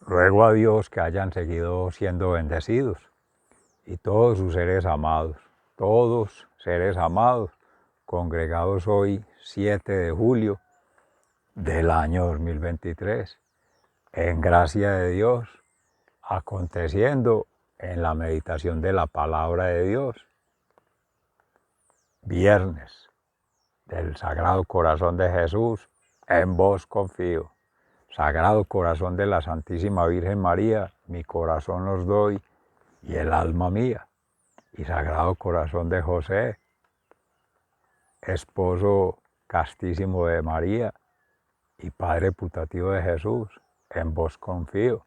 Ruego a Dios que hayan seguido siendo bendecidos y todos sus seres amados, congregados hoy 7 de julio del año 2023, en gracia de Dios, aconteciendo en la meditación de la palabra de Dios, viernes del Sagrado Corazón de Jesús, en vos confío. Sagrado Corazón de la Santísima Virgen María, mi corazón os doy y el alma mía. Y Sagrado Corazón de José, esposo castísimo de María y Padre putativo de Jesús, en vos confío.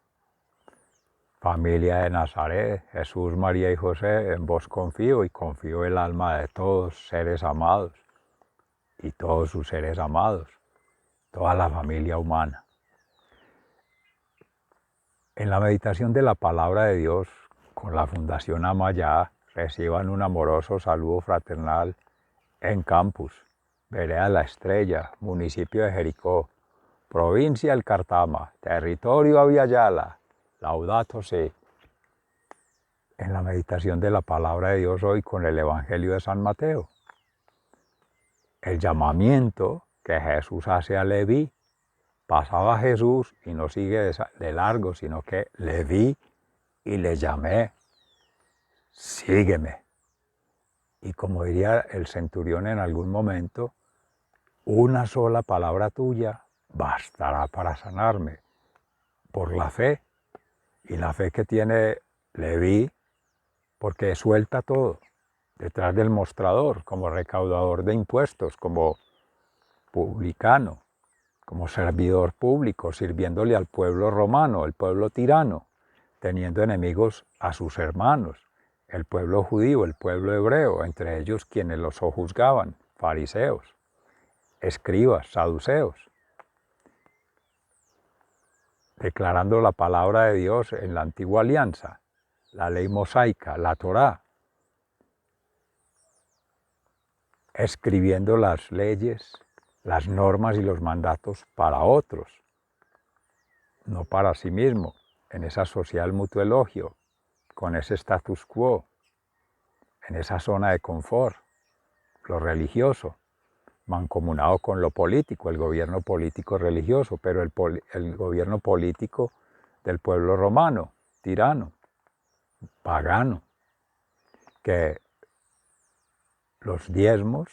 Familia de Nazaret, Jesús, María y José, en vos confío y confío el alma de todos seres amados y todos sus seres amados, toda la familia humana. En la meditación de la palabra de Dios, con la Fundación Amayá, reciban un amoroso saludo fraternal en Campus, Vereda La Estrella, municipio de Jericó, provincia del Cartama, territorio Aviala, Laudato Si. En la meditación de la palabra de Dios hoy con el Evangelio de San Mateo, el llamamiento que Jesús hace a Leví. Pasaba Jesús y no sigue de largo, sino que le vi y le llamé, sígueme. Y como diría el centurión en algún momento, una sola palabra tuya bastará para sanarme, por la fe. Y la fe que tiene Leví, porque suelta todo, detrás del mostrador, como recaudador de impuestos, como publicano, como servidor público, sirviéndole al pueblo romano, el pueblo tirano, teniendo enemigos a sus hermanos, el pueblo judío, el pueblo hebreo, entre ellos quienes los sojuzgaban, fariseos, escribas, saduceos, declarando la palabra de Dios en la antigua alianza, la ley mosaica, la Torá, escribiendo las leyes, las normas y los mandatos para otros, no para sí mismo, en esa social mutuo elogio, con ese status quo, en esa zona de confort, lo religioso, mancomunado con lo político, el gobierno político religioso, pero el gobierno político del pueblo romano, tirano, pagano, que los diezmos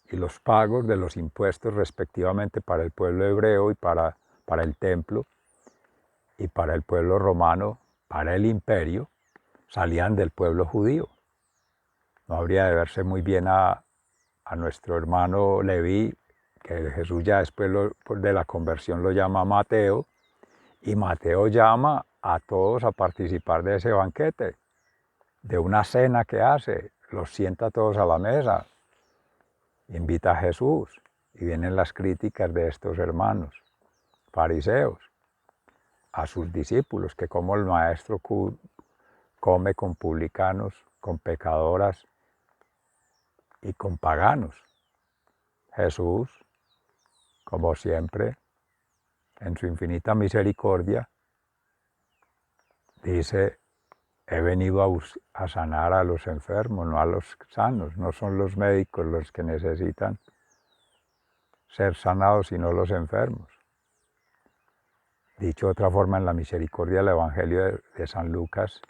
y los pagos de los impuestos respectivamente para el pueblo hebreo y para el templo y para el pueblo romano, para el imperio, salían del pueblo judío. No habría de verse muy bien a nuestro hermano Leví, que Jesús ya después de la conversión lo llama Mateo, y Mateo llama a todos a participar de ese banquete, de una cena que hace, los sienta a todos a la mesa, invita a Jesús, y vienen las críticas de estos hermanos fariseos a sus discípulos, que como el maestro come con publicanos, con pecadoras y con paganos. Jesús, como siempre, en su infinita misericordia, dice, he venido a sanar a los enfermos, no a los sanos. No son los médicos los que necesitan ser sanados, sino los enfermos. Dicho de otra forma, en la misericordia del Evangelio de San Lucas,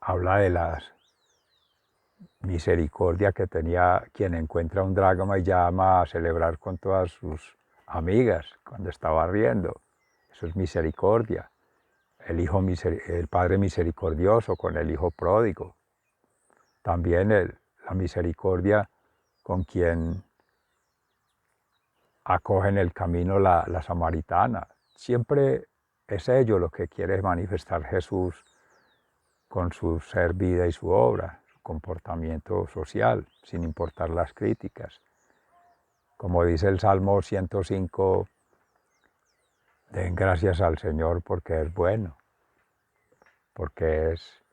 habla de la misericordia que tenía quien encuentra un dracma y llama a celebrar con todas sus amigas cuando estaba riendo. Eso es misericordia. El Padre misericordioso con el Hijo pródigo. También la misericordia con quien acoge en el camino la samaritana. Siempre es ello lo que quiere manifestar Jesús con su ser, vida y su obra, su comportamiento social, sin importar las críticas. Como dice el Salmo 105, den gracias al Señor porque es bueno, porque es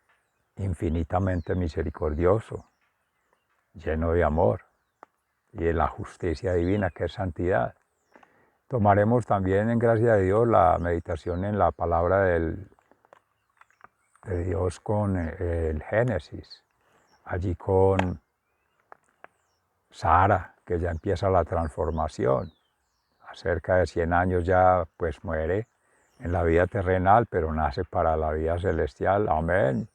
infinitamente misericordioso, lleno de amor y de la justicia divina que es santidad. Tomaremos también, en gracia de Dios, la meditación en la palabra de Dios con el Génesis, allí con Sara, que ya empieza la transformación. A cerca de 100 años ya pues muere en la vida terrenal, pero nace para la vida celestial. Amén.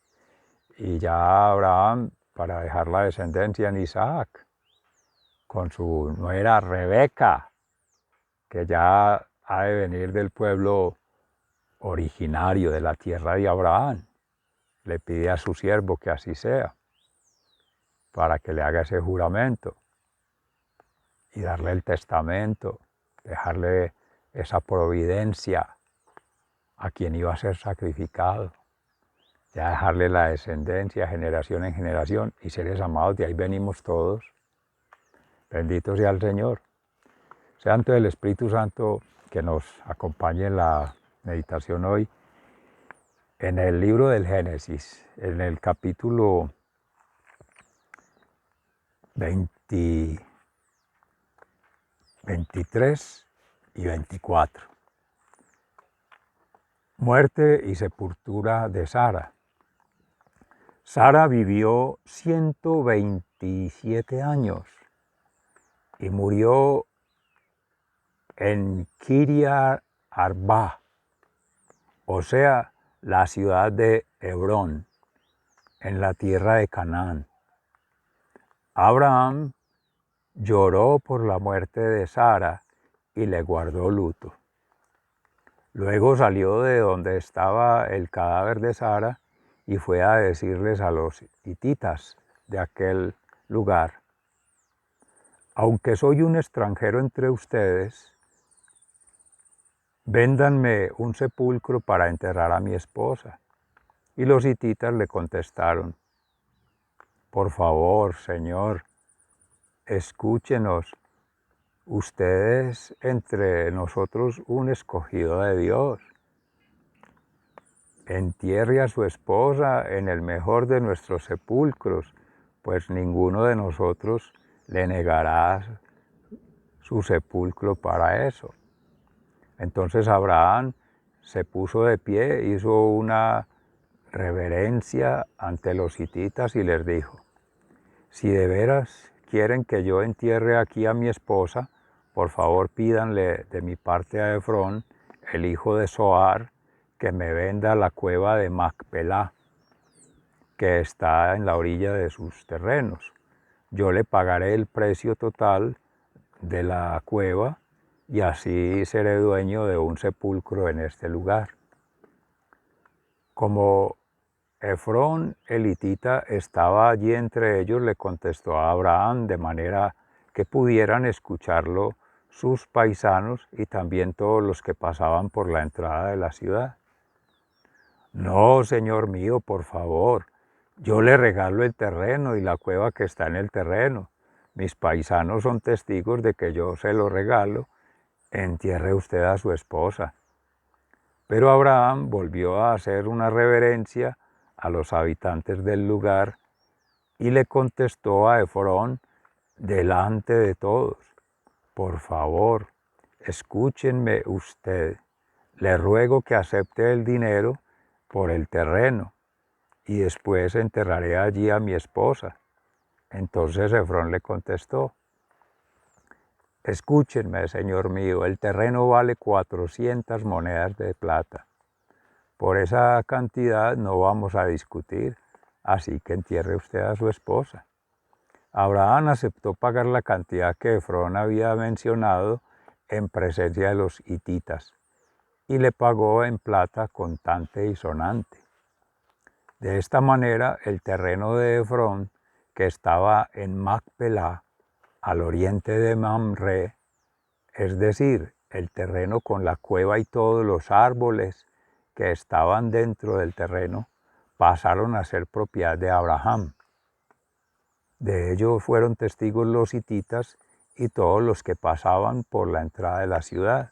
Y ya Abraham, para dejar la descendencia en Isaac, con su nuera Rebeca, que ya ha de venir del pueblo originario de la tierra de Abraham. Le pide a su siervo que así sea, para que le haga ese juramento y darle el testamento, dejarle esa providencia a quien iba a ser sacrificado, ya dejarle la descendencia generación en generación. Y seres amados, de ahí venimos todos. Bendito sea el Señor. Santo el Espíritu Santo que nos acompañe en la meditación hoy en el libro del Génesis, en el capítulo 23 y 24. Muerte y sepultura de Sara. Sara vivió 127 años y murió en Kiriat Arba, o sea, la ciudad de Hebrón, en la tierra de Canaán. Abraham lloró por la muerte de Sara y le guardó luto. Luego salió de donde estaba el cadáver de Sara y fue a decirles a los hititas de aquel lugar: aunque soy un extranjero entre ustedes, véndanme un sepulcro para enterrar a mi esposa. Y los hititas le contestaron: por favor, Señor, escúchenos. Usted es entre nosotros un escogido de Dios. Entierre a su esposa en el mejor de nuestros sepulcros, pues ninguno de nosotros le negará su sepulcro para eso. Entonces Abraham se puso de pie, hizo una reverencia ante los hititas y les dijo: si de veras quieren que yo entierre aquí a mi esposa, por favor pídanle de mi parte a Efrón, el hijo de Zohar, que me venda la cueva de Macpelá, que está en la orilla de sus terrenos. Yo le pagaré el precio total de la cueva y así seré dueño de un sepulcro en este lugar. Como Efrón el hitita estaba allí entre ellos, le contestó a Abraham de manera que pudieran escucharlo sus paisanos y también todos los que pasaban por la entrada de la ciudad. No, señor mío, por favor, yo le regalo el terreno y la cueva que está en el terreno. Mis paisanos son testigos de que yo se lo regalo. Entierre usted a su esposa. Pero Abraham volvió a hacer una reverencia a los habitantes del lugar y le contestó a Efrón delante de todos: por favor, escúchenme usted, le ruego que acepte el dinero por el terreno y después enterraré allí a mi esposa. Entonces Efrón le contestó: escúchenme, señor mío, el terreno vale 400 monedas de plata. Por esa cantidad no vamos a discutir, así que entierre usted a su esposa. Abraham aceptó pagar la cantidad que Efrón había mencionado en presencia de los hititas y le pagó en plata contante y sonante. De esta manera, el terreno de Efrón, que estaba en Macpelá, al oriente de Mamre, es decir, el terreno con la cueva y todos los árboles que estaban dentro del terreno, pasaron a ser propiedad de Abraham. De ello fueron testigos los hititas y todos los que pasaban por la entrada de la ciudad.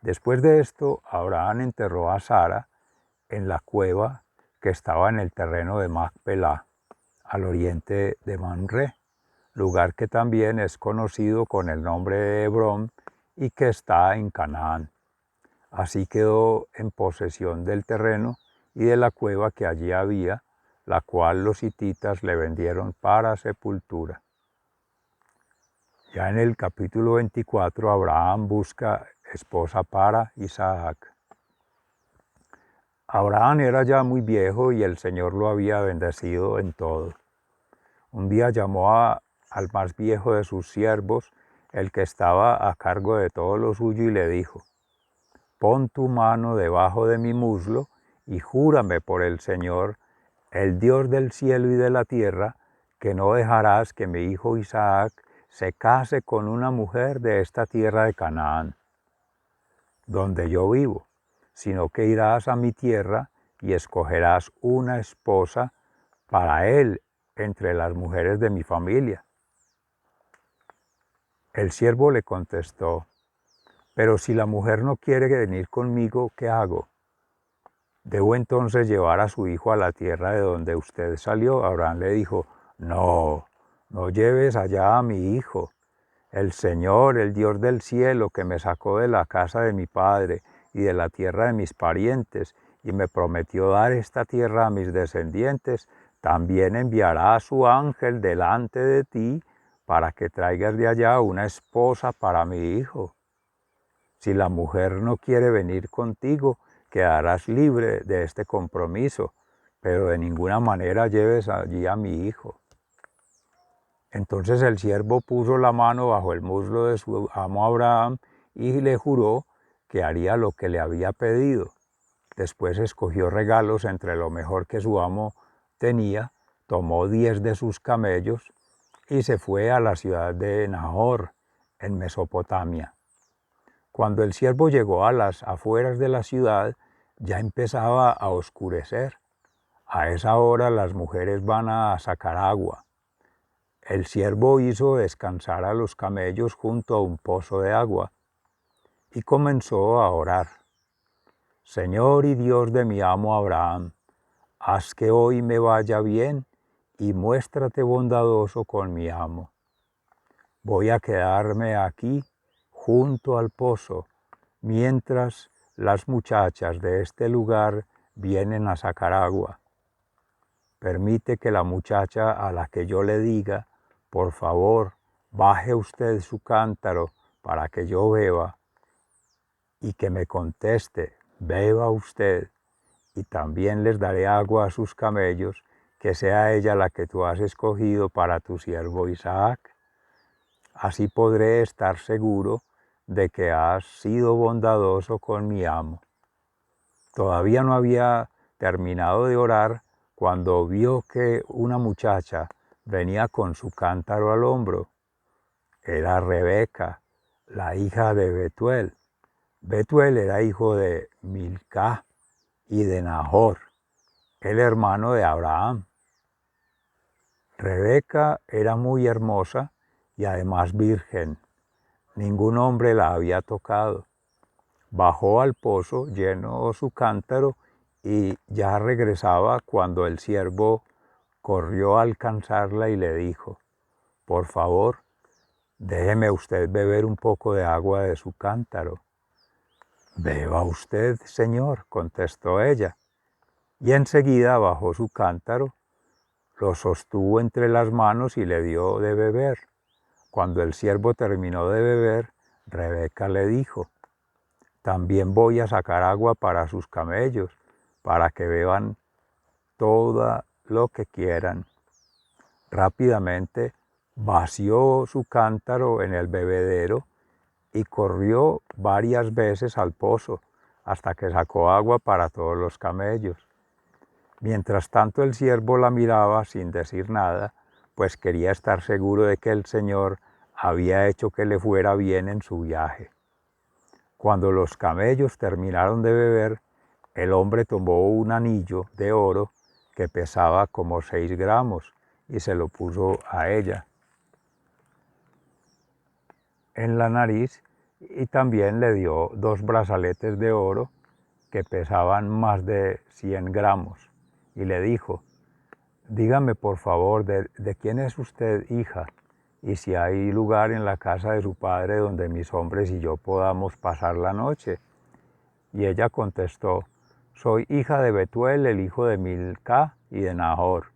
Después de esto, Abraham enterró a Sara en la cueva que estaba en el terreno de Macpelá, al oriente de Mamre, lugar que también es conocido con el nombre de Hebrón y que está en Canaán. Así quedó en posesión del terreno y de la cueva que allí había, la cual los hititas le vendieron para sepultura. Ya en el capítulo 24, Abraham busca esposa para Isaac. Abraham era ya muy viejo y el Señor lo había bendecido en todo. Un día llamó al más viejo de sus siervos, el que estaba a cargo de todo lo suyo, y le dijo: pon tu mano debajo de mi muslo y júrame por el Señor, el Dios del cielo y de la tierra, que no dejarás que mi hijo Isaac se case con una mujer de esta tierra de Canaán, donde yo vivo, sino que irás a mi tierra y escogerás una esposa para él entre las mujeres de mi familia. El siervo le contestó: pero si la mujer no quiere venir conmigo, ¿qué hago? ¿Debo entonces llevar a su hijo a la tierra de donde usted salió? Abraham le dijo: no, no lleves allá a mi hijo. El Señor, el Dios del cielo, que me sacó de la casa de mi padre y de la tierra de mis parientes, y me prometió dar esta tierra a mis descendientes, también enviará a su ángel delante de ti para que traigas de allá una esposa para mi hijo. Si la mujer no quiere venir contigo, quedarás libre de este compromiso, pero de ninguna manera lleves allí a mi hijo. Entonces el siervo puso la mano bajo el muslo de su amo Abraham y le juró que haría lo que le había pedido. Después escogió regalos entre lo mejor que su amo tenía, tomó 10 de sus camellos y se fue a la ciudad de Nahor, en Mesopotamia. Cuando el siervo llegó a las afueras de la ciudad, ya empezaba a oscurecer. A esa hora las mujeres van a sacar agua. El siervo hizo descansar a los camellos junto a un pozo de agua y comenzó a orar: Señor y Dios de mi amo Abraham, haz que hoy me vaya bien y muéstrate bondadoso con mi amo. Voy a quedarme aquí junto al pozo mientras las muchachas de este lugar vienen a sacar agua. Permite que la muchacha a la que yo le diga: por favor, baje usted su cántaro para que yo beba, y que me conteste: beba usted, y también les daré agua a sus camellos, que sea ella la que tú has escogido para tu siervo Isaac. Así podré estar seguro de que has sido bondadoso con mi amo. Todavía no había terminado de orar cuando vio que una muchacha venía con su cántaro al hombro. Era Rebeca, la hija de Betuel. Betuel era hijo de Milcá y de Nahor, el hermano de Abraham. Rebeca era muy hermosa y además virgen. Ningún hombre la había tocado. Bajó al pozo, llenó su cántaro y ya regresaba cuando el siervo corrió a alcanzarla y le dijo: por favor, déjeme usted beber un poco de agua de su cántaro. Beba usted, señor, contestó ella. Y enseguida bajó su cántaro, lo sostuvo entre las manos y le dio de beber. Cuando el siervo terminó de beber, Rebeca le dijo: también voy a sacar agua para sus camellos, para que beban todo lo que quieran. Rápidamente vació su cántaro en el bebedero y corrió varias veces al pozo hasta que sacó agua para todos los camellos. Mientras tanto el siervo la miraba sin decir nada, pues quería estar seguro de que el Señor había hecho que le fuera bien en su viaje. Cuando los camellos terminaron de beber, el hombre tomó un anillo de oro que pesaba como 6 gramos y se lo puso a ella en la nariz, y también le dio 2 brazaletes de oro que pesaban más de 100 gramos y le dijo: dígame por favor, ¿de quién es usted hija? y si hay lugar en la casa de su padre donde mis hombres y yo podamos pasar la noche. Y ella contestó, soy hija de Betuel, el hijo de Milca y de Nahor.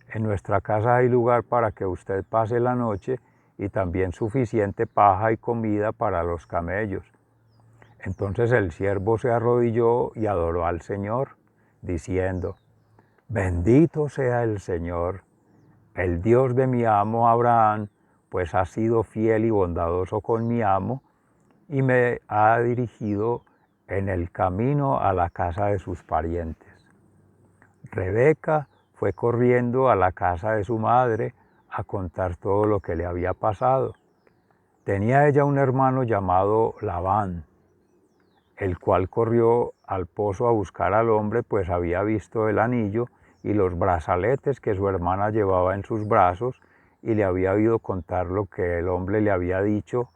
En nuestra casa hay lugar para que usted pase la noche y también suficiente paja y comida para los camellos. Entonces el siervo se arrodilló y adoró al Señor, diciendo, bendito sea el Señor, el Dios de mi amo Abraham, pues ha sido fiel y bondadoso con mi amo y me ha dirigido en el camino a la casa de sus parientes. Rebeca fue corriendo a la casa de su madre a contar todo lo que le había pasado. Tenía ella un hermano llamado Labán, el cual corrió al pozo a buscar al hombre, pues había visto el anillo y los brazaletes que su hermana llevaba en sus brazos, y le había oído contar lo que el hombre le había dicho.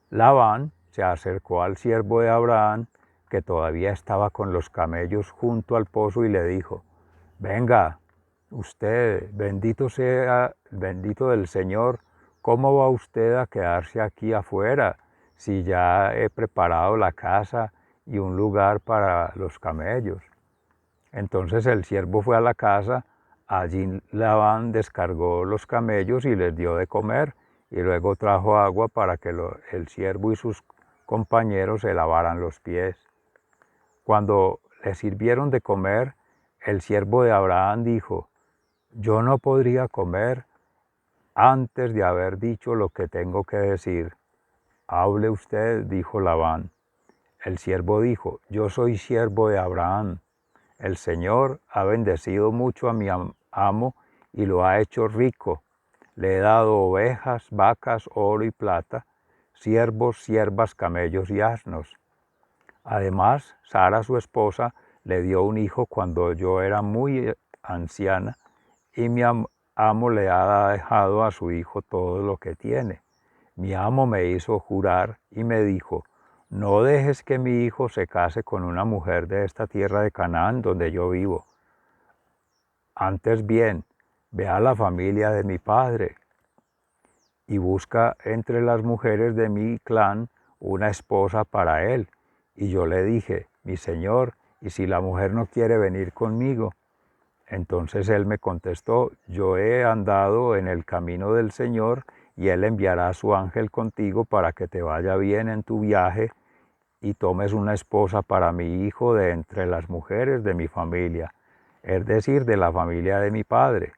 Labán se acercó al siervo de Abraham, que todavía estaba con los camellos junto al pozo, y le dijo, venga, usted, bendito del Señor, ¿cómo va usted a quedarse aquí afuera si ya he preparado la casa y un lugar para los camellos? Entonces el siervo fue a la casa, allí Labán descargó los camellos y les dio de comer, y luego trajo agua para que el siervo y sus compañeros se lavaran los pies. Cuando le sirvieron de comer, el siervo de Abraham dijo, yo no podría comer antes de haber dicho lo que tengo que decir. Hable usted, dijo Labán. El siervo dijo, yo soy siervo de Abraham. El Señor ha bendecido mucho a mi amo y lo ha hecho rico. Le he dado ovejas, vacas, oro y plata, siervos, siervas, camellos y asnos. Además, Sara, su esposa, le dio un hijo cuando yo era muy anciana, y mi amo le ha dejado a su hijo todo lo que tiene. Mi amo me hizo jurar y me dijo, no dejes que mi hijo se case con una mujer de esta tierra de Canaán donde yo vivo. Antes bien, ve a la familia de mi padre y busca entre las mujeres de mi clan una esposa para él. Y yo le dije, mi señor, ¿y si la mujer no quiere venir conmigo? Entonces él me contestó, yo he andado en el camino del Señor, y él enviará a su ángel contigo para que te vaya bien en tu viaje y tomes una esposa para mi hijo de entre las mujeres de mi familia, es decir, de la familia de mi padre.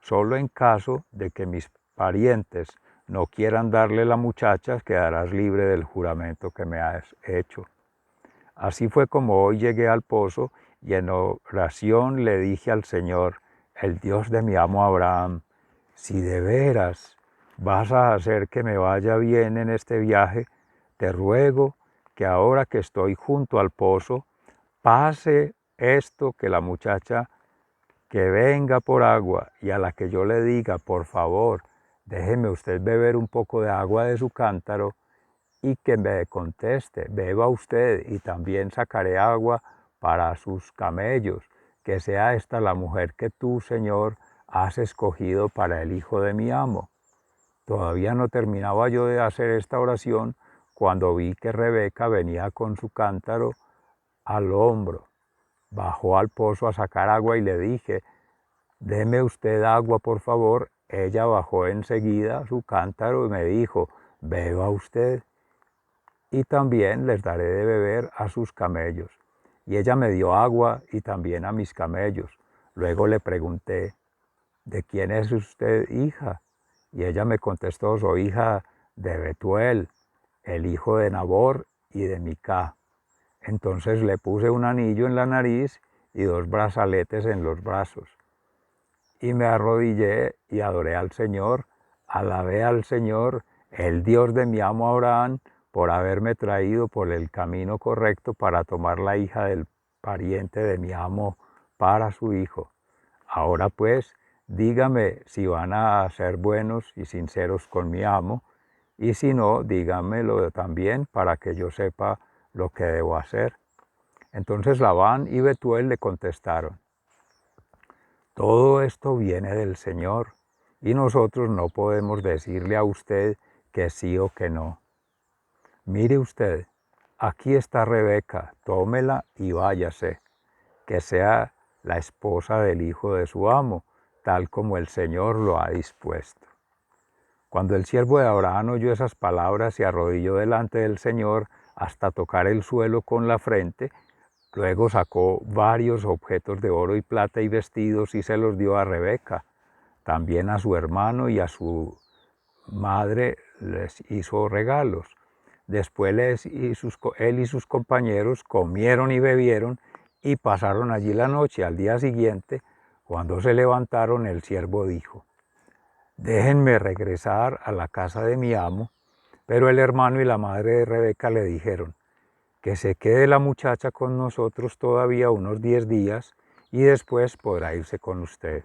Solo en caso de que mis parientes no quieran darle la muchacha, quedarás libre del juramento que me has hecho. Así fue como hoy llegué al pozo y en oración le dije al Señor, el Dios de mi amo Abraham, si de veras vas a hacer que me vaya bien en este viaje, te ruego que ahora que estoy junto al pozo, pase esto, que la muchacha que venga por agua y a la que yo le diga, por favor, déjeme usted beber un poco de agua de su cántaro, y que me conteste, beba usted y también sacaré agua para sus camellos, que sea esta la mujer que tú, Señor, has escogido para el hijo de mi amo. Todavía no terminaba yo de hacer esta oración cuando vi que Rebeca venía con su cántaro al hombro. Bajó al pozo a sacar agua y le dije, deme usted agua, por favor. Ella bajó enseguida su cántaro y me dijo, beba usted, y también les daré de beber a sus camellos. Y ella me dio agua y también a mis camellos. Luego le pregunté, ¿de quién es usted hija? Y ella me contestó, soy hija de Betuel, el hijo de Nabor y de Milca. Entonces le puse un anillo en la nariz y 2 brazaletes en los brazos. Y me arrodillé y adoré al Señor, alabé al Señor, el Dios de mi amo Abraham, por haberme traído por el camino correcto para tomar la hija del pariente de mi amo para su hijo. Ahora pues, dígame si van a ser buenos y sinceros con mi amo, y si no, dígamelo también para que yo sepa lo que debo hacer. Entonces Labán y Betuel le contestaron, todo esto viene del Señor, y nosotros no podemos decirle a usted que sí o que no. Mire usted, aquí está Rebeca, tómela y váyase, que sea la esposa del hijo de su amo, tal como el Señor lo ha dispuesto. Cuando el siervo de Abraham oyó esas palabras, se arrodilló delante del Señor hasta tocar el suelo con la frente. Luego sacó varios objetos de oro y plata y vestidos y se los dio a Rebeca. También a su hermano y a su madre les hizo regalos. Después él y sus compañeros comieron y bebieron y pasaron allí la noche. Al día siguiente, cuando se levantaron, el siervo dijo: déjenme regresar a la casa de mi amo. Pero el hermano y la madre de Rebeca le dijeron: que se quede la muchacha con nosotros todavía unos 10 días y después podrá irse con usted.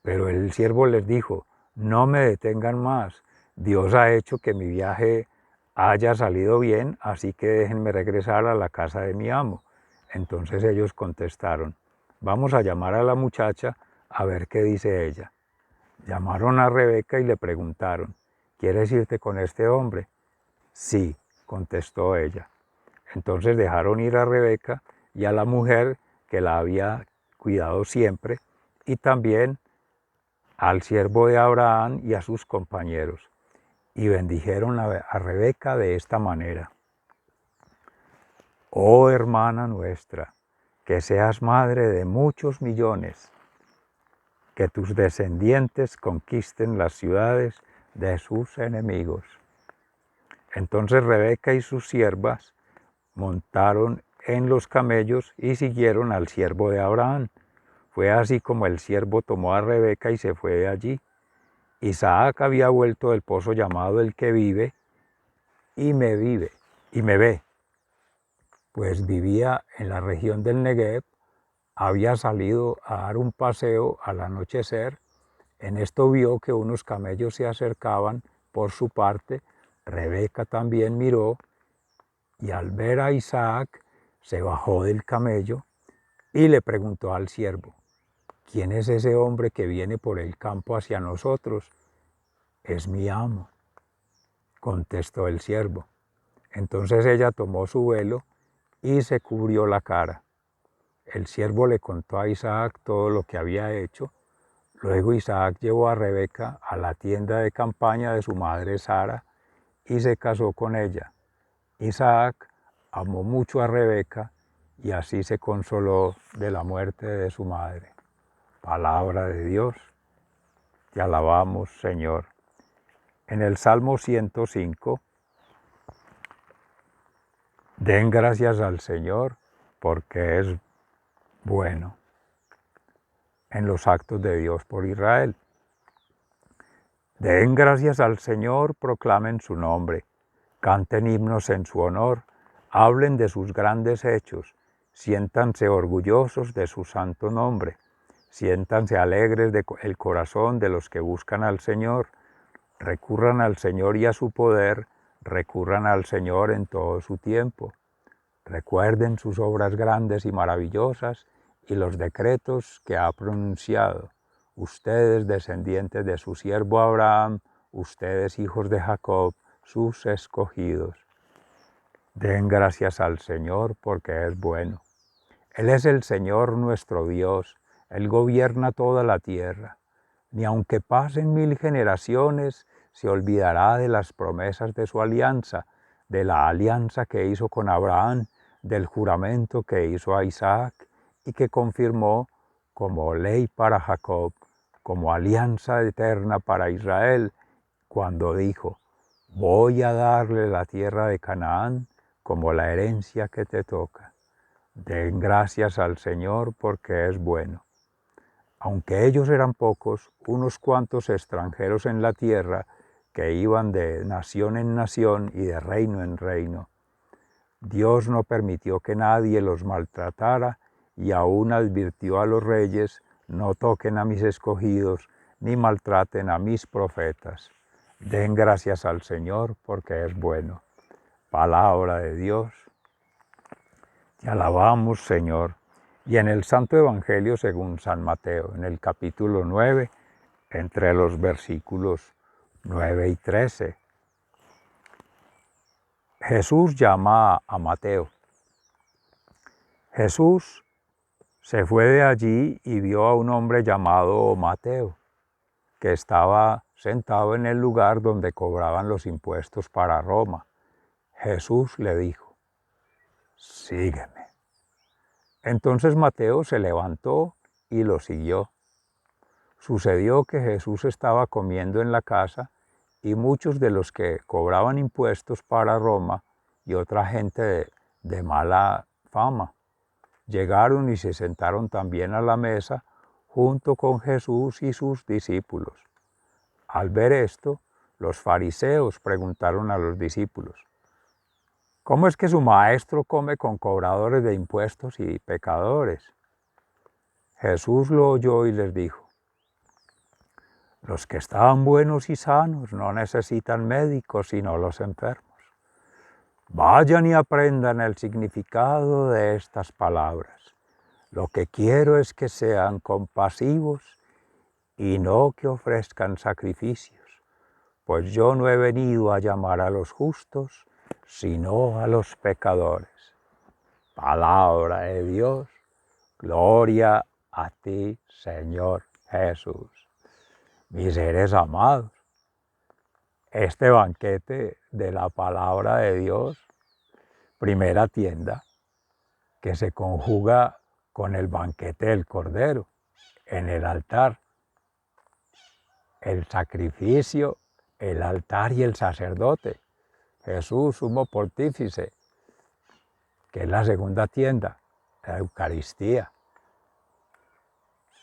Pero el siervo les dijo: no me detengan más, Dios ha hecho que mi viaje haya salido bien, así que déjenme regresar a la casa de mi amo. Entonces ellos contestaron: vamos a llamar a la muchacha a ver qué dice ella. Llamaron a Rebeca y le preguntaron: ¿quieres irte con este hombre? Sí, contestó ella. Entonces dejaron ir a Rebeca y a la mujer que la había cuidado siempre, y también al siervo de Abraham y a sus compañeros, y bendijeron a Rebeca de esta manera: oh hermana nuestra, que seas madre de muchos millones, que tus descendientes conquisten las ciudades de sus enemigos. Entonces Rebeca y sus siervas montaron en los camellos y siguieron al siervo de Abraham. Fue así como el siervo tomó a Rebeca y se fue de allí. Isaac había vuelto del pozo llamado El que vive, y me ve, pues vivía en la región del Negev. Había salido a dar un paseo al anochecer. En esto vio que unos camellos se acercaban por su parte. Rebeca también miró, y al ver a Isaac se bajó del camello y le preguntó al siervo: ¿quién es ese hombre que viene por el campo hacia nosotros? Es mi amo, contestó el siervo. Entonces ella tomó su velo y se cubrió la cara. El siervo le contó a Isaac todo lo que había hecho. Luego Isaac llevó a Rebeca a la tienda de campaña de su madre Sara y se casó con ella. Isaac amó mucho a Rebeca y así se consoló de la muerte de su madre. Palabra de Dios. Te alabamos, Señor. En el Salmo 105, den gracias al Señor porque es bueno. En los actos de Dios por Israel. Den gracias al Señor, proclamen su nombre, canten himnos en su honor, hablen de sus grandes hechos, siéntanse orgullosos de su santo nombre, siéntanse alegres del corazón de los que buscan al Señor, recurran al Señor y a su poder, recurran al Señor en todo su tiempo. Recuerden sus obras grandes y maravillosas y los decretos que ha pronunciado. Ustedes, descendientes de su siervo Abraham, ustedes, hijos de Jacob, sus escogidos. Den gracias al Señor porque es bueno. Él es el Señor nuestro Dios, Él gobierna toda la tierra. Ni aunque pasen 1000 generaciones, se olvidará de las promesas de su alianza, de la alianza que hizo con Abraham, del juramento que hizo a Isaac y que confirmó como ley para Jacob, como alianza eterna para Israel, cuando dijo: voy a darle la tierra de Canaán como la herencia que te toca. Den gracias al Señor porque es bueno. Aunque ellos eran pocos, unos cuantos extranjeros en la tierra que iban de nación en nación y de reino en reino, Dios no permitió que nadie los maltratara y aún advirtió a los reyes: no toquen a mis escogidos ni maltraten a mis profetas. Den gracias al Señor porque es bueno. Palabra de Dios. Te alabamos, Señor. Y en el Santo Evangelio según San Mateo, en el capítulo 9, entre los versículos 9 y 13. Jesús llama a Mateo. Jesús se fue de allí y vio a un hombre llamado Mateo, que estaba sentado en el lugar donde cobraban los impuestos para Roma. Jesús le dijo: sígueme. Entonces Mateo se levantó y lo siguió. Sucedió que Jesús estaba comiendo en la casa y muchos de los que cobraban impuestos para Roma y otra gente de mala fama llegaron y se sentaron también a la mesa junto con Jesús y sus discípulos. Al ver esto, los fariseos preguntaron a los discípulos: ¿cómo es que su maestro come con cobradores de impuestos y pecadores? Jesús lo oyó y les dijo: los que estaban buenos y sanos no necesitan médicos sino los enfermos. Vayan y aprendan el significado de estas palabras. Lo que quiero es que sean compasivos y no que ofrezcan sacrificios, pues yo no he venido a llamar a los justos, sino a los pecadores. Palabra de Dios, gloria a ti, Señor Jesús. Mis seres amados, este banquete de la palabra de Dios, primera tienda, que se conjuga con el banquete del Cordero, en el altar, el sacrificio, el altar y el sacerdote, Jesús, sumo pontífice, que es la segunda tienda, la Eucaristía.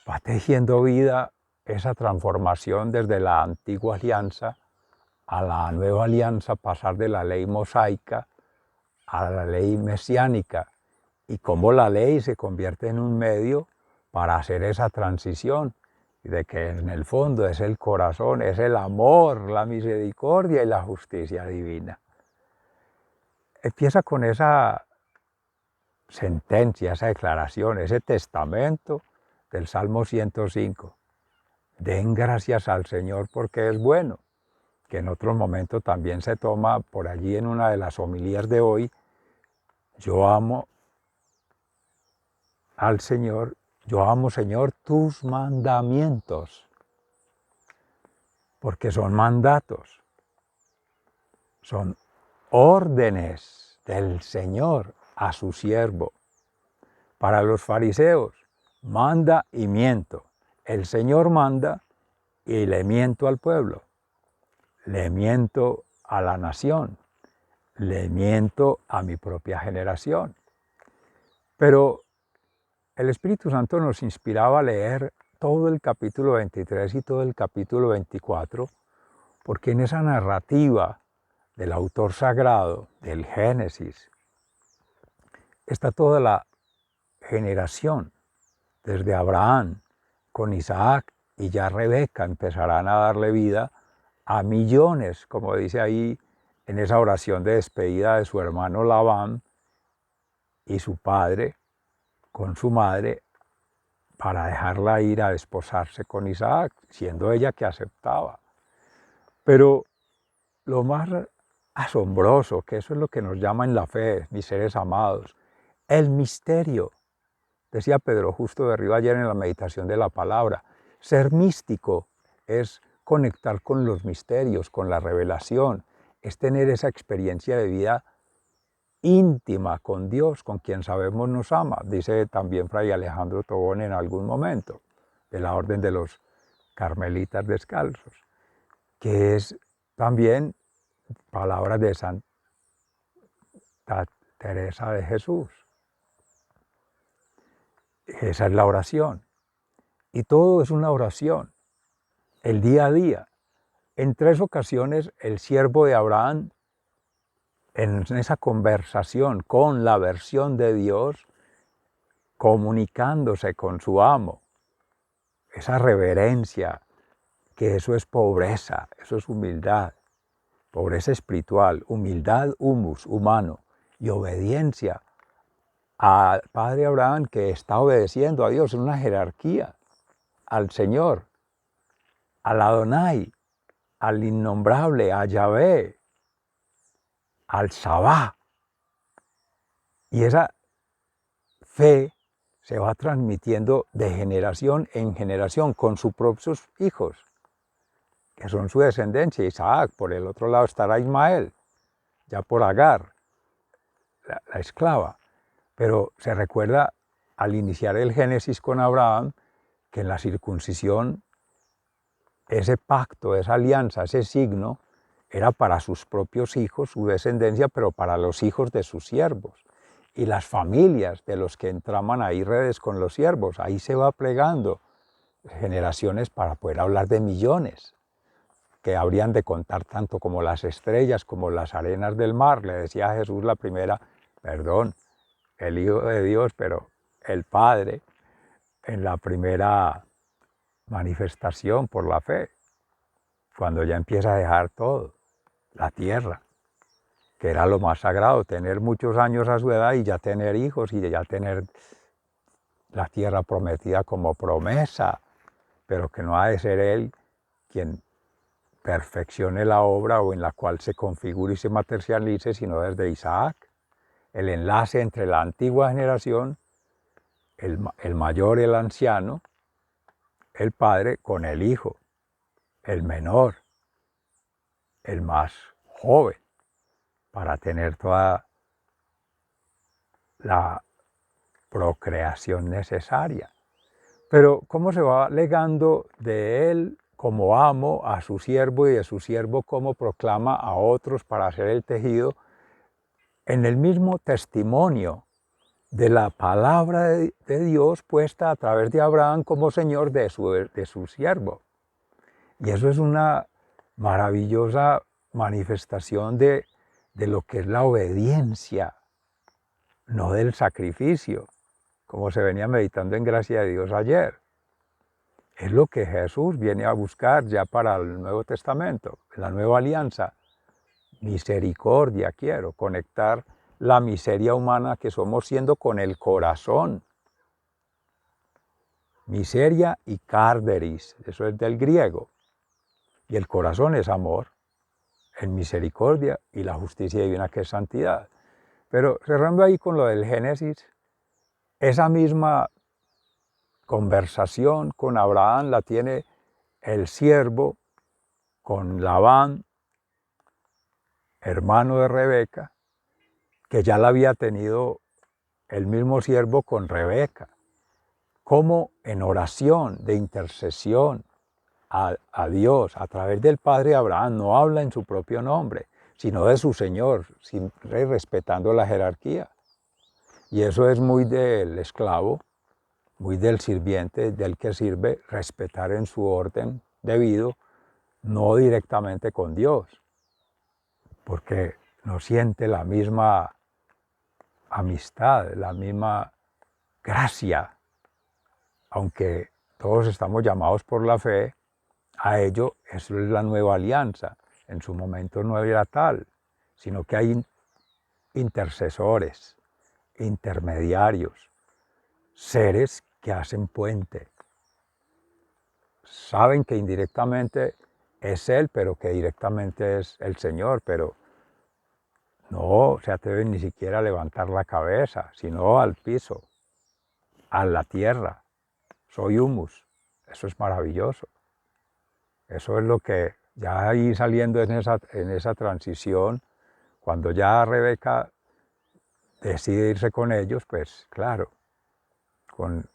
Va tejiendo vida esa transformación desde la antigua alianza a la nueva alianza, pasar de la ley mosaica a la ley mesiánica, y cómo la ley se convierte en un medio para hacer esa transición, de que en el fondo es el corazón, es el amor, la misericordia y la justicia divina. Empieza con esa sentencia, esa declaración, ese testamento del Salmo 105. Den gracias al Señor porque es bueno, que en otro momento también se toma por allí en una de las homilías de hoy. Yo amo al Señor, yo amo, Señor, tus mandamientos, porque son mandatos, son órdenes del Señor a su siervo. Para los fariseos, manda y miento. El Señor manda y le miento al pueblo, le miento a la nación, le miento a mi propia generación. Pero el Espíritu Santo nos inspiraba a leer todo el capítulo 23 y todo el capítulo 24, porque en esa narrativa del autor sagrado, del Génesis, está toda la generación, desde Abraham, con Isaac, y ya Rebeca empezarán a darle vida a millones, como dice ahí en esa oración de despedida de su hermano Labán y su padre con su madre, para dejarla ir a desposarse con Isaac, siendo ella que aceptaba. Pero lo más asombroso, que eso es lo que nos llama en la fe, mis seres amados, el misterio. Decía Pedro Justo de Rivera ayer en la meditación de la palabra, ser místico es conectar con los misterios, con la revelación, es tener esa experiencia de vida íntima con Dios, con quien sabemos nos ama, dice también Fray Alejandro Tobón en algún momento, de la Orden de los Carmelitas Descalzos, que es también palabras de Santa Teresa de Jesús. Esa es la oración. Y todo es una oración, el día a día. En 3 ocasiones el siervo de Abraham, en esa conversación con la versión de Dios, comunicándose con su amo, esa reverencia, que eso es pobreza, eso es humildad, pobreza espiritual, humildad, humus, humano, y obediencia al Padre Abraham, que está obedeciendo a Dios en una jerarquía, al Señor. al Adonai, al innombrable, a Yahvé, al Sabá. Y esa fe se va transmitiendo de generación en generación con sus propios hijos, que son su descendencia, Isaac. Por el otro lado estará Ismael, ya por Agar, la esclava. Pero se recuerda al iniciar el Génesis con Abraham que en la circuncisión ese pacto, esa alianza, ese signo era para sus propios hijos, su descendencia, pero para los hijos de sus siervos y las familias de los que entraman ahí redes con los siervos. Ahí se va plegando generaciones para poder hablar de millones, que habrían de contar tanto como las estrellas, como las arenas del mar. Le decía a Jesús la primera, perdón, el Hijo de Dios, pero el Padre, en la primera manifestación por la fe, cuando ya empieza a dejar todo, la tierra, que era lo más sagrado, tener muchos años a su edad y ya tener hijos y ya tener la tierra prometida como promesa, pero que no ha de ser él quien perfeccione la obra o en la cual se configure y se materialice, sino desde Isaac. El enlace entre la antigua generación, el mayor, el anciano, el padre, con el hijo, el menor, el más joven, para tener toda la procreación necesaria. Pero cómo se va legando de él como amo a su siervo y de su siervo como proclama a otros para hacer el tejido, en el mismo testimonio de la palabra de Dios puesta a través de Abraham como señor de su siervo. Y eso es una maravillosa manifestación de lo que es la obediencia, no del sacrificio, como se venía meditando en Gracia de Dios ayer. Es lo que Jesús viene a buscar ya para el Nuevo Testamento, la nueva alianza. Misericordia quiero, conectar la miseria humana que somos siendo con el corazón. Miseria y carderis, eso es del griego. Y el corazón es amor, en misericordia y la justicia divina que es santidad. Pero cerrando ahí con lo del Génesis, esa misma conversación con Abraham la tiene el siervo con Labán, hermano de Rebeca, que ya la había tenido el mismo siervo con Rebeca, como en oración de intercesión a Dios a través del padre Abraham, no habla en su propio nombre, sino de su Señor, siempre respetando la jerarquía. Y eso es muy del esclavo, muy del sirviente, del que sirve, respetar en su orden debido, no directamente con Dios, porque no siente la misma amistad, la misma gracia, aunque todos estamos llamados por la fe a ello. Eso es la nueva alianza. En su momento no era tal, sino que hay intercesores, intermediarios, seres que hacen puente. Saben que indirectamente es Él, pero que directamente es el Señor, pero no se atreven ni siquiera a levantar la cabeza, sino al piso, a la tierra. Soy humus. Eso es maravilloso. Eso es lo que ya ahí saliendo en esa transición, cuando ya Rebeca decide irse con ellos, pues claro, con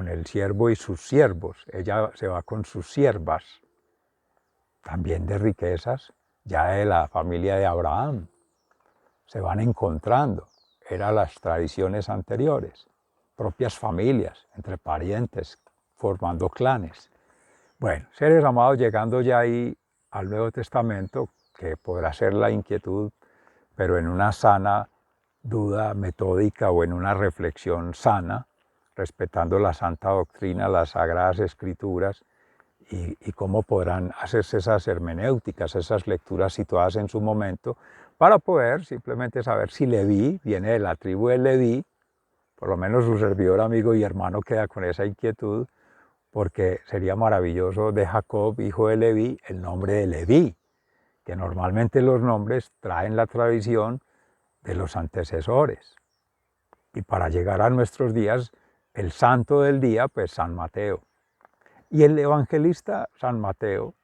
el siervo y sus siervos. Ella se va con sus siervas, también de riquezas, ya de la familia de Abraham. Se van encontrando, eran las tradiciones anteriores, propias familias, entre parientes, formando clanes. Bueno, seres amados, llegando ya ahí al Nuevo Testamento, que podrá ser la inquietud, pero en una sana duda metódica o en una reflexión sana, respetando la santa doctrina, las sagradas escrituras, y cómo podrán hacerse esas hermenéuticas, esas lecturas situadas en su momento, para poder simplemente saber si Leví viene de la tribu de Leví, por lo menos su servidor, amigo y hermano queda con esa inquietud, porque sería maravilloso de Jacob, hijo de Leví, el nombre de Leví, que normalmente los nombres traen la tradición de los antecesores. Y para llegar a nuestros días, el santo del día, pues San Mateo. Y el evangelista San Mateo,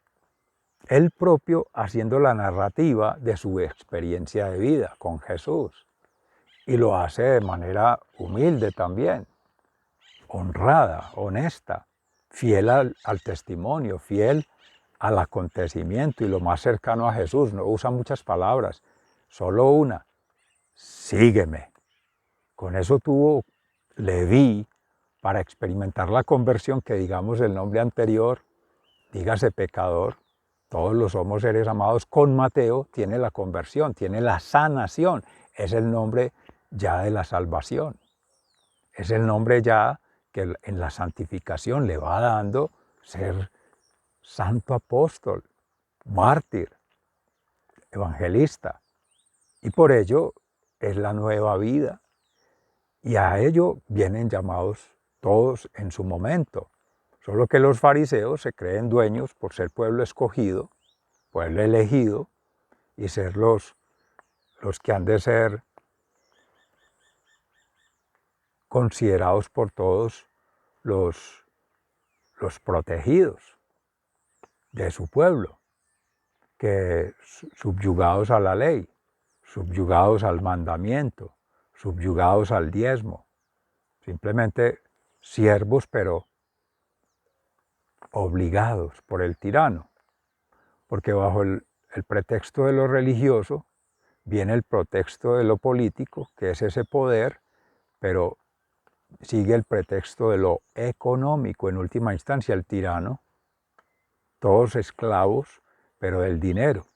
él propio haciendo la narrativa de su experiencia de vida con Jesús. Y lo hace de manera humilde también, honrada, honesta, fiel al testimonio, fiel al acontecimiento y lo más cercano a Jesús. No usa muchas palabras, solo una: sígueme. Con eso tuvo Leví para experimentar la conversión, que digamos el nombre anterior, dígase pecador, todos los somos seres amados. Con Mateo tiene la conversión, tiene la sanación, es el nombre ya de la salvación, es el nombre ya que en la santificación le va dando ser santo apóstol, mártir, evangelista, y por ello es la nueva vida, y a ello vienen llamados todos en su momento. Solo que los fariseos se creen dueños por ser pueblo escogido, pueblo elegido, y ser los que han de ser considerados por todos los protegidos de su pueblo, que subyugados a la ley, subyugados al mandamiento, subyugados al diezmo, simplemente siervos pero obligados por el tirano, porque bajo el pretexto de lo religioso viene el pretexto de lo político, que es ese poder, pero sigue el pretexto de lo económico, en última instancia el tirano, todos esclavos, pero del dinero,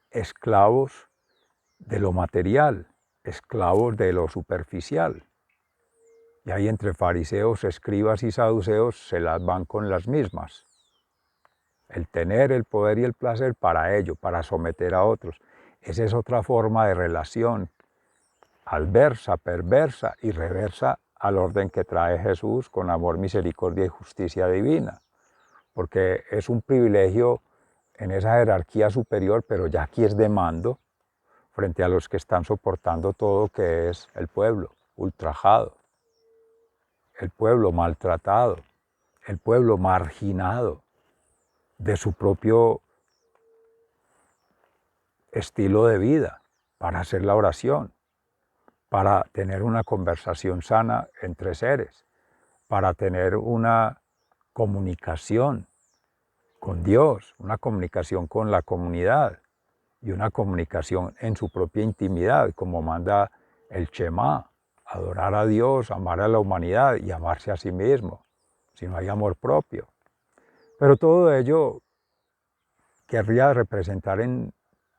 esclavos de lo material, esclavos de lo superficial. Y ahí entre fariseos, escribas y saduceos se las van con las mismas. El tener el poder y el placer para ello, para someter a otros. Esa es otra forma de relación adversa, perversa y reversa al orden que trae Jesús con amor, misericordia y justicia divina. Porque es un privilegio en esa jerarquía superior, pero ya aquí es de mando frente a los que están soportando todo, que es el pueblo ultrajado, el pueblo maltratado, el pueblo marginado de su propio estilo de vida para hacer la oración, para tener una conversación sana entre seres, para tener una comunicación con Dios, una comunicación con la comunidad y una comunicación en su propia intimidad, como manda el Shema, adorar a Dios, amar a la humanidad y amarse a sí mismo, si no hay amor propio. Pero todo ello querría representar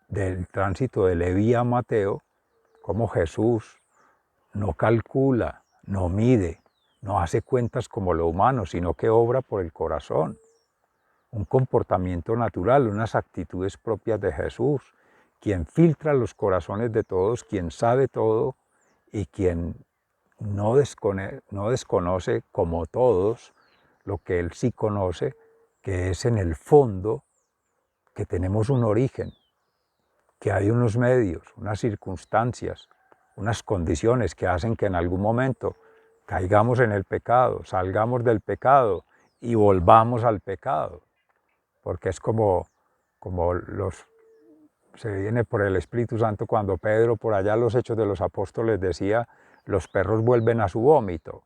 del tránsito de Leví a Mateo, cómo Jesús no calcula, no mide, no hace cuentas como lo humano, sino que obra por el corazón. Un comportamiento natural, unas actitudes propias de Jesús, quien filtra los corazones de todos, quien sabe todo y quien no desconoce como todos lo que Él sí conoce, que es en el fondo que tenemos un origen, que hay unos medios, unas circunstancias, unas condiciones que hacen que en algún momento caigamos en el pecado, salgamos del pecado y volvamos al pecado, porque es como se viene por el Espíritu Santo cuando Pedro, por allá en los Hechos de los Apóstoles, decía: los perros vuelven a su vómito.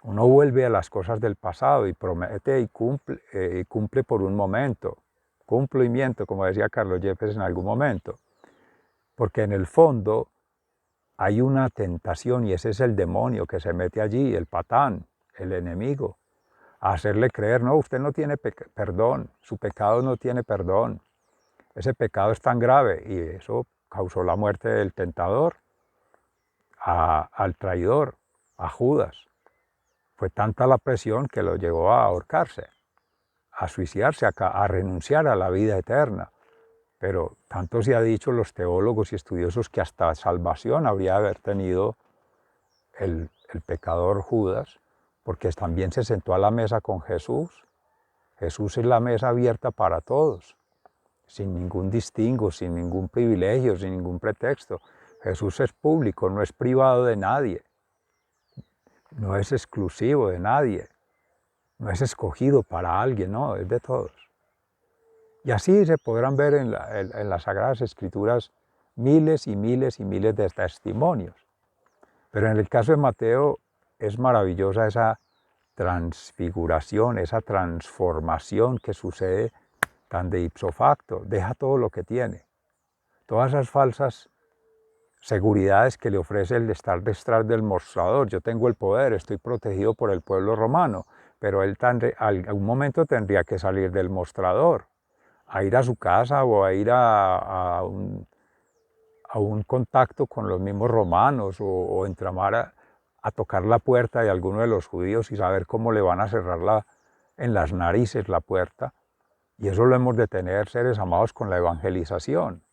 Uno vuelve a las cosas del pasado y promete y cumple por un momento, cumplimiento, como decía Carlos Yepes en algún momento, porque en el fondo hay una tentación y ese es el demonio que se mete allí, el patán, el enemigo, a hacerle creer: no, usted no tiene perdón, su pecado no tiene perdón, ese pecado es tan grave, y eso causó la muerte del tentador, al traidor, a Judas. Fue tanta la presión que lo llevó a ahorcarse, a suicidarse, a renunciar a la vida eterna. Pero tanto se ha dicho los teólogos y estudiosos que hasta salvación habría de haber tenido el pecador Judas, porque también se sentó a la mesa con Jesús. Jesús es la mesa abierta para todos, sin ningún distingo, sin ningún privilegio, sin ningún pretexto. Jesús es público, no es privado de nadie, no es exclusivo de nadie, no es escogido para alguien, no, es de todos. Y así se podrán ver en las Sagradas Escrituras miles y miles y miles de testimonios. Pero en el caso de Mateo es maravillosa esa transfiguración, esa transformación que sucede tan de ipso facto. Deja todo lo que tiene. Todas esas falsas seguridades que le ofrece el de estar detrás del mostrador. Yo tengo el poder, estoy protegido por el pueblo romano, pero él algún momento tendría que salir del mostrador, a ir a su casa o a ir a un contacto con los mismos romanos o entramar a tocar la puerta de alguno de los judíos y saber cómo le van a cerrar en las narices la puerta. Y eso lo hemos de tener, seres amados, con la evangelización.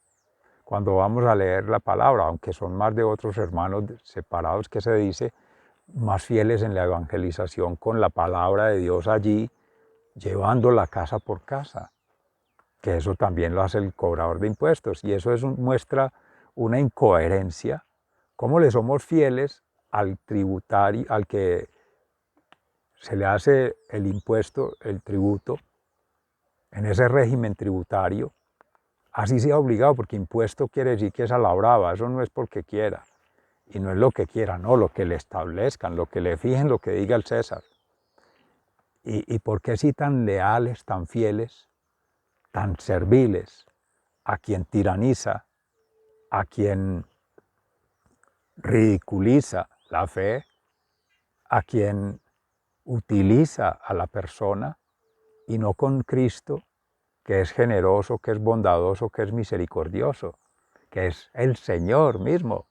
Cuando vamos a leer la palabra, aunque son más de otros hermanos separados que se dice, más fieles en la evangelización con la palabra de Dios allí, llevándola casa por casa, que eso también lo hace el cobrador de impuestos, y eso muestra una incoherencia, cómo le somos fieles al tributario, al que se le hace el impuesto, el tributo, en ese régimen tributario, así sea obligado, porque impuesto quiere decir que es a la brava, eso no es porque quiera, y no es lo que quiera, no, lo que le establezcan, lo que le fijen, lo que diga el César. ¿Y por qué sí tan leales, tan fieles, tan serviles a quien tiraniza, a quien ridiculiza la fe, a quien utiliza a la persona y no con Cristo, que es generoso, que es bondadoso, que es misericordioso, que es el Señor mismo,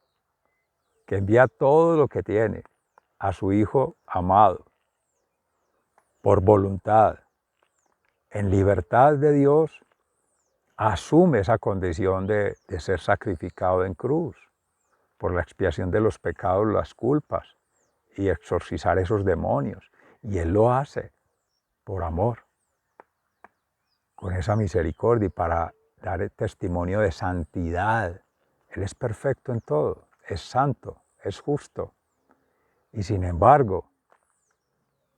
que envía todo lo que tiene a su Hijo amado, por voluntad, en libertad de Dios, asume esa condición de ser sacrificado en cruz, por la expiación de los pecados, las culpas, y exorcizar esos demonios. Y Él lo hace por amor, con esa misericordia y para dar testimonio de santidad. Él es perfecto en todo, es santo, es justo. Y sin embargo,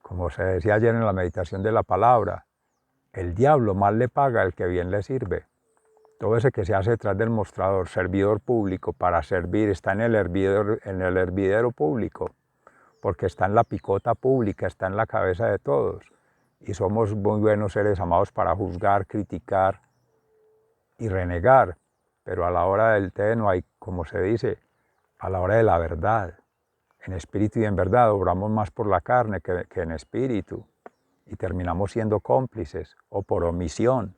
como se decía ayer en la meditación de la palabra, el diablo mal le paga al que bien le sirve. Todo ese que se hace detrás del mostrador, servidor público para servir, está en el hervidero público, porque está en la picota pública, está en la cabeza de todos. Y somos muy buenos seres amados para juzgar, criticar y renegar, pero a la hora del té no hay, como se dice, a la hora de la verdad, en espíritu y en verdad, obramos más por la carne que en espíritu, y terminamos siendo cómplices, o por omisión,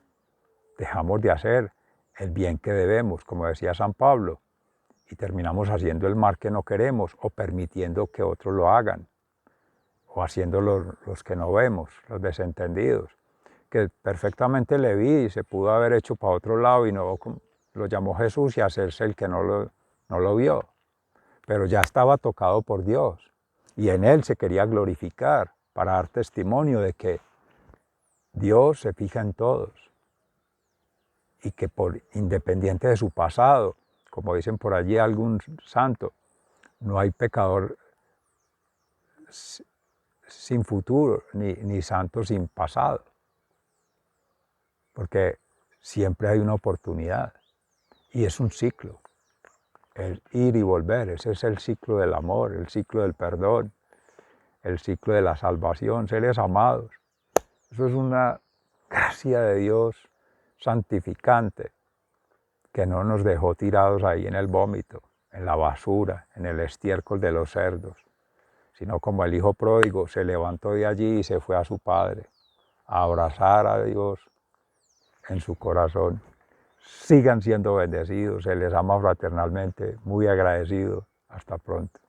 dejamos de hacer el bien que debemos, como decía San Pablo, y terminamos haciendo el mal que no queremos, o permitiendo que otros lo hagan, o haciendo los que no vemos, los desentendidos, que perfectamente Leví se pudo haber hecho para otro lado y no lo llamó Jesús y hacerse el que no lo vio, pero ya estaba tocado por Dios y en él se quería glorificar para dar testimonio de que Dios se fija en todos y que independiente de su pasado, como dicen por allí algún santo, no hay pecador sin futuro, ni santo sin pasado, porque siempre hay una oportunidad y es un ciclo, el ir y volver, ese es el ciclo del amor, el ciclo del perdón, el ciclo de la salvación, seres amados. Eso es una gracia de Dios santificante que no nos dejó tirados ahí en el vómito, en la basura, en el estiércol de los cerdos, sino como el hijo pródigo se levantó de allí y se fue a su padre a abrazar a Dios en su corazón. Sigan siendo bendecidos, se les ama fraternalmente, muy agradecido. Hasta pronto.